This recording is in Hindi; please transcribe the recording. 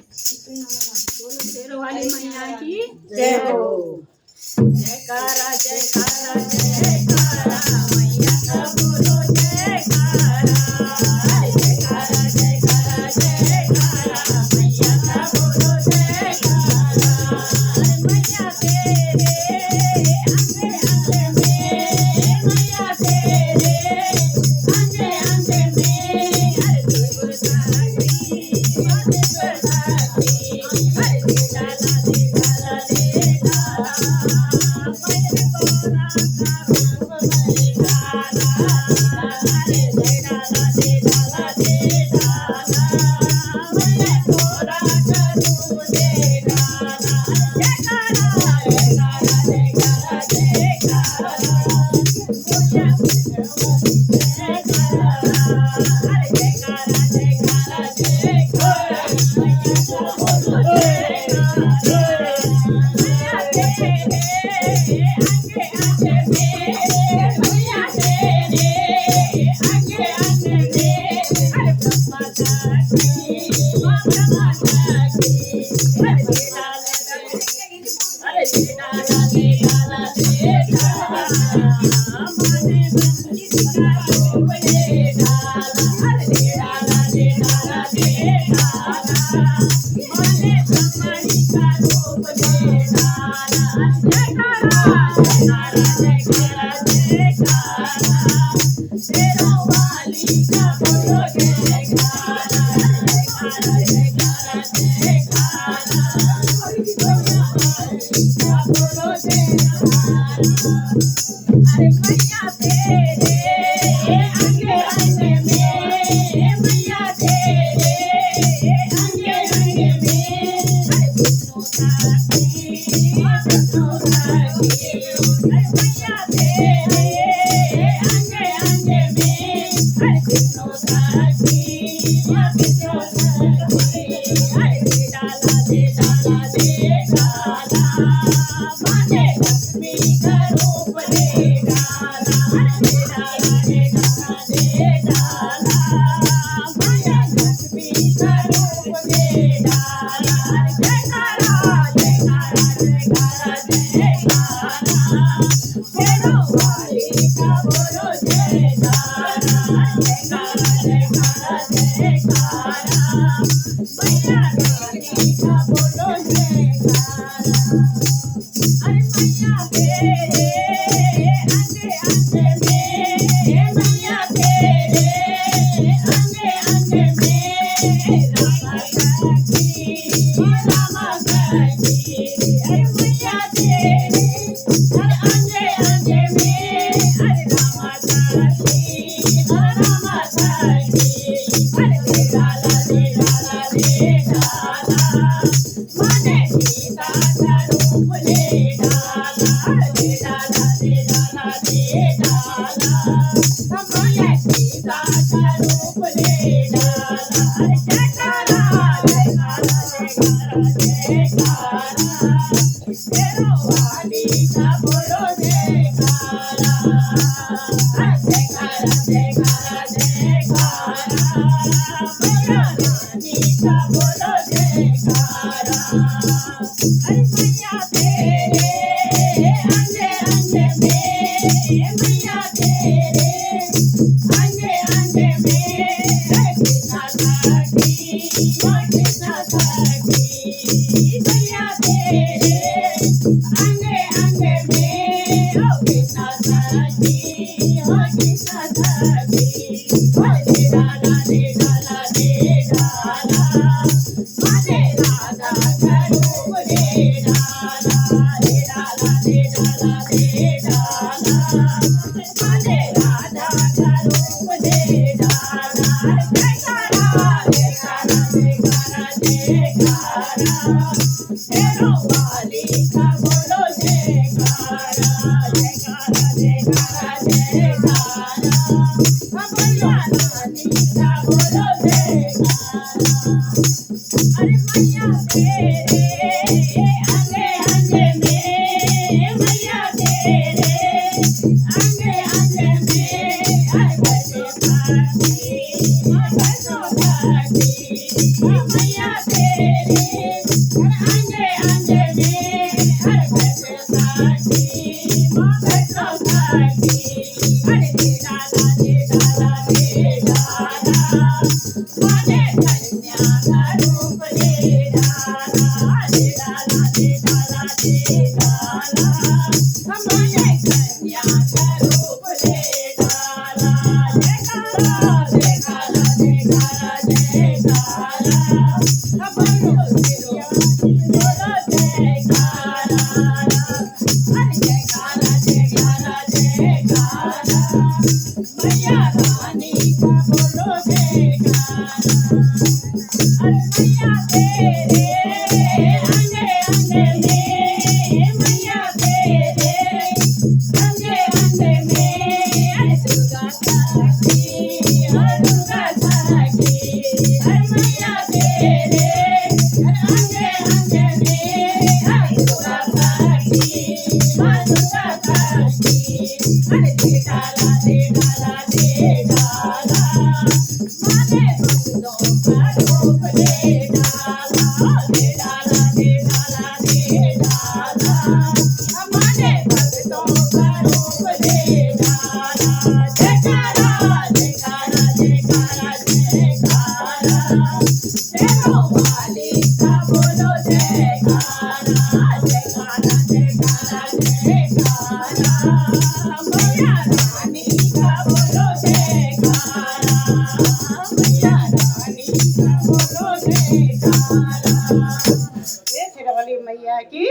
बोलो शेरों वाली मैया की जय हो। जयकारा जयकारा जयकारा मैया का बोलो जयकारा जयकारा जयकारा जयकारा मैया का बोलो जयकारा मैया तेरे अंगे अंगे में मैया तेरे अंगे अंगे में अरे दुर्गा साक्षी दुर्गा साक्षी अरे डाला दे डाला दे डाला मैंने कोरा का रूप में डाला अरे दे डाला दे डाला दे डाला मैंने कोरा का रूप दे डाला जयकारा जयकारा जयकारा जयकारा बोलिया जयकारा अरे जयकारा जयकारा जयकारा मैया का बोलो जयकारा मैया तेरे अंगे अंगे में मैया तेरे अंगे अंगे में अरे ब्रह्मा साक्षी ब्रह्मा साक्षी अरे दे डाला दे डाला दे डाला माने बंदी का रूप दे डाला अरे दे डाला दे डाला दे डाला माने ब्रह्मणी का रूप दे डाला जयकारा जयकारा जयकारा जयकारा शेरों वाली का बोलो जयकारा जयकारा जयकारा जयकारा बोलो वाली का बोलो जयकारा अरे मैया तेरे अंगे अंगे में मैया तेरे अंगे अंगे में अरे विष्णु साक्षी विष्णु साक्षी अरे मैया तेरे अंगे अंगे में अरे विष्णु साक्षी विष्णु साक्षी अरे दे डाला दे डाला दे डाला माने लक्ष्मी का रूप दे डाला अरे दे डाला दे डाला दे डाला माया लक्ष्मी का रूप दे डाला जयकारा जयकारा जयकारा जयकारा शेरों वाली का बोलो जयकारा जयकारा जयकारा जयकारा मैया रानी का बोलो जयकारा अरे मैया तेरे अंगे अंगे में मैया तेरे अंगे अंगे में रामा साक्षी रामा साक्षी अरे मैया तेरे हर अंगे अंगे में अरे रामा साक्षी रामा साक्षी अरे दे डाला दे डाला दे डाला माने सीता का रूप ले डाला दे डाला दे डाला दे डाला मैया सीता का रूप ले डाला अरे जयकारा जयकारा जयकारा जयकारा शेरों वाली का बोलो जयकारा जयकारा जयकारा जयकारा मैया रानी का बोलो जयकारा अरे मैया तेरे अंगे अंगे में मैया तेरे अंगे अंगे में कृष्णा साक्षी कृष्णा साक्षी मैया तेरे अंगे अंगे में कृष्णा साक्षी कृष्णा साक्षी दे डाला दे डाला दे डाला माने राधा का रूप दे डाला दे डाला दे डाला दे डाला माने राधा का रूप दे डाला जयकारा जयकारा जयकारा जयकारा शेरों वाली का बोलो जयकारा जयकारा जयकारा जयकारा मैया रानी का बोलो जयकारा अरे मैया तेरे अंगे अंगे में मैया तेरे अंगे अंगे में अरे बड़े साक्षी मैया मैया तेरे अंगे अंगने हर घरसाठी माँ घरसाठी अरे दे डाला माझे कन्याचा रूप दे डाला माझे कन्याचा रूप दे डाला जयकारा जयकारा जयकारा बोलो जयकारा अरे जयकारा जयकारा जयकारा मैया रानी का बोलो जयकारा अरे मैया तेरे अंगे अंगे में मैया तेरे अंगे अंगे में अरे दुर्गा साक्षी दुर्गा साक्षी अरे मैया तेरे अंगे अंगे में दुर्गा साक्षी दुर्गा साक्षी अरे दे डाला माने भक्तों का रूप दे डाला माने भक्तों का रूप दे डाला जयकारा जयकारा जयकारा जयकारा तेरो वाली का बोलो जयकारा जयकारा जयकारा जयकारा मैया रानी का बोलो जयकारा मैया रानी का बोलो जयकारा ये शेरावाली मैया की